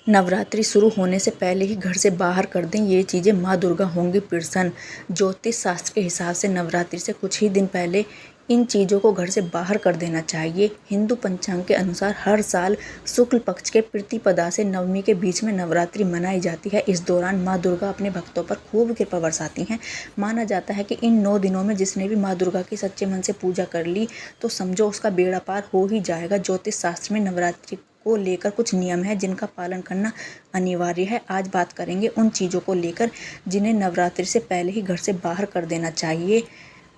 नवरात्रि शुरू होने से पहले ही घर से बाहर कर दें ये चीज़ें, माँ दुर्गा होंगी प्रसन्न। ज्योतिष शास्त्र के हिसाब से नवरात्रि से कुछ ही दिन पहले इन चीज़ों को घर से बाहर कर देना चाहिए। हिंदू पंचांग के अनुसार हर साल शुक्ल पक्ष के प्रतिपदा से नवमी के बीच में नवरात्रि मनाई जाती है। इस दौरान माँ दुर्गा अपने भक्तों पर खूब कृपा बरसाती हैं। माना जाता है कि इन 9 दिनों में जिसने भी माँ दुर्गा की सच्चे मन से पूजा कर ली तो समझो उसका बेड़ा पार हो ही जाएगा। ज्योतिष शास्त्र में नवरात्रि को लेकर कुछ नियम है जिनका पालन करना अनिवार्य है। आज बात करेंगे उन चीज़ों को लेकर जिन्हें नवरात्रि से पहले ही घर से बाहर कर देना चाहिए।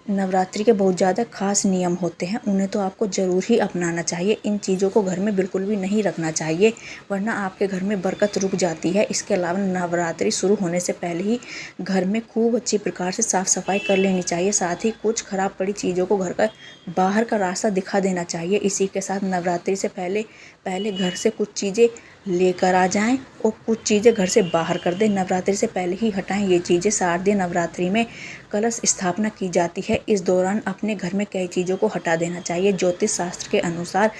नवरात्रि के बहुत ज़्यादा खास नियम होते हैं, उन्हें तो आपको ज़रूर ही अपनाना चाहिए। इन चीज़ों को घर में बिल्कुल भी नहीं रखना चाहिए वरना आपके घर में बरकत रुक जाती है। इसके अलावा नवरात्रि शुरू होने से पहले ही घर में खूब अच्छी प्रकार से साफ़ सफाई कर लेनी चाहिए। साथ ही कुछ खराब पड़ी चीज़ों को घर का बाहर का रास्ता दिखा देना चाहिए। इसी के साथ नवरात्रि से पहले घर से कुछ चीज़ें लेकर आ जाएं और कुछ चीज़ें घर से बाहर कर दें। नवरात्रि से पहले ही हटाएं ये चीज़ें। शारदीय नवरात्रि में कलश स्थापना की जाती है। इस दौरान अपने घर में कई चीज़ों को हटा देना चाहिए। ज्योतिष शास्त्र के अनुसार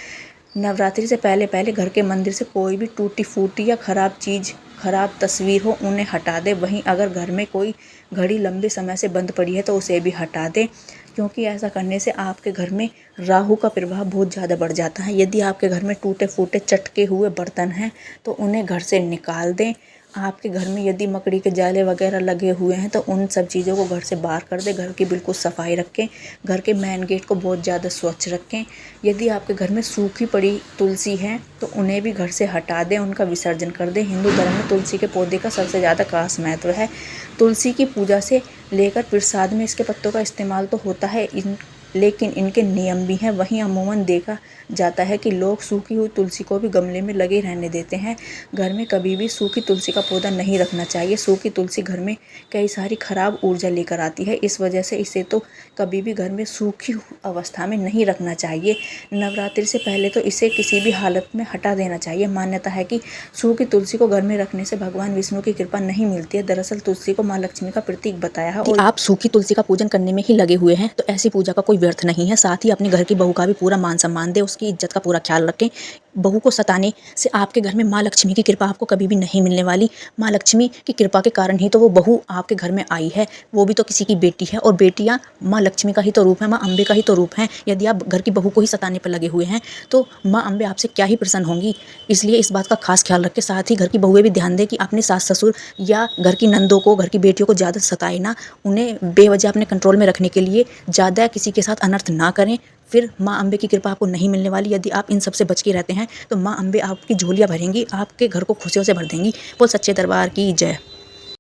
नवरात्रि से पहले घर के मंदिर से कोई भी टूटी फूटी या ख़राब चीज़, ख़राब तस्वीर हो उन्हें हटा दें। वहीं अगर घर में कोई घड़ी लंबे समय से बंद पड़ी है तो उसे भी हटा दें, क्योंकि ऐसा करने से आपके घर में राहु का प्रभाव बहुत ज़्यादा बढ़ जाता है। यदि आपके घर में टूटे फूटे चटके हुए बर्तन हैं तो उन्हें घर से निकाल दें। आपके घर में यदि मकड़ी के जाले वगैरह लगे हुए हैं तो उन सब चीज़ों को घर से बाहर कर दें। घर की बिल्कुल सफाई रखें। घर के मेन गेट को बहुत ज़्यादा स्वच्छ रखें। यदि आपके घर में सूखी पड़ी तुलसी है तो उन्हें भी घर से हटा दें, उनका विसर्जन कर दें। हिंदू धर्म में तुलसी के पौधे का सबसे ज़्यादा खास महत्व है। तुलसी की पूजा से लेकर प्रसाद में इसके पत्तों का इस्तेमाल तो होता है, लेकिन इनके नियम भी हैं। वहीं अमूमन देखा जाता है कि लोग सूखी हुई तुलसी को भी गमले में लगे रहने देते हैं। घर में कभी भी सूखी तुलसी का पौधा नहीं रखना चाहिए। सूखी तुलसी घर में कई सारी खराब ऊर्जा लेकर आती है, इस वजह से इसे तो कभी भी घर में सूखी अवस्था में नहीं रखना चाहिए। नवरात्रि से पहले तो इसे किसी भी हालत में हटा देना चाहिए। मान्यता है कि सूखी तुलसी को घर में रखने से भगवान विष्णु की कृपा नहीं मिलती है। दरअसल तुलसी को माँ लक्ष्मी का प्रतीक बताया है और आप सूखी तुलसी का पूजन करने में ही लगे हुए हैं तो ऐसी पूजा का कोई व्यर्थ नहीं है। साथ ही अपने घर की बहू का भी पूरा मान सम्मान दें, उसकी इज्जत का पूरा ख्याल रखें। बहू को सताने से आपके घर में माँ लक्ष्मी की कृपा आपको कभी भी नहीं मिलने वाली। माँ लक्ष्मी की कृपा के कारण ही तो वो बहू आपके घर में आई है, वो भी तो किसी की बेटी है और बेटियाँ माँ लक्ष्मी का ही तो रूप है, माँ अम्बे का ही तो रूप है। यदि आप घर की बहू को ही सताने पर लगे हुए हैं तो माँ अम्बे आपसे क्या ही प्रसन्न होंगी। इसलिए इस बात का खास ख्याल रखें। साथ ही घर की बहुएं भी ध्यान दें कि अपने सास ससुर या घर की नंदों को, घर की बेटियों को ज़्यादा सताए ना। उन्हें बेवजह अपने कंट्रोल में रखने के लिए ज़्यादा किसी के साथ अनर्थ ना करें, फिर माँ अम्बे की कृपा आपको नहीं मिलने वाली। यदि आप इन सब से बच के रहते हैं तो माँ अम्बे आपकी झोलियाँ भरेंगी, आपके घर को खुशियों से भर देंगी। बोल सच्चे दरबार की जय।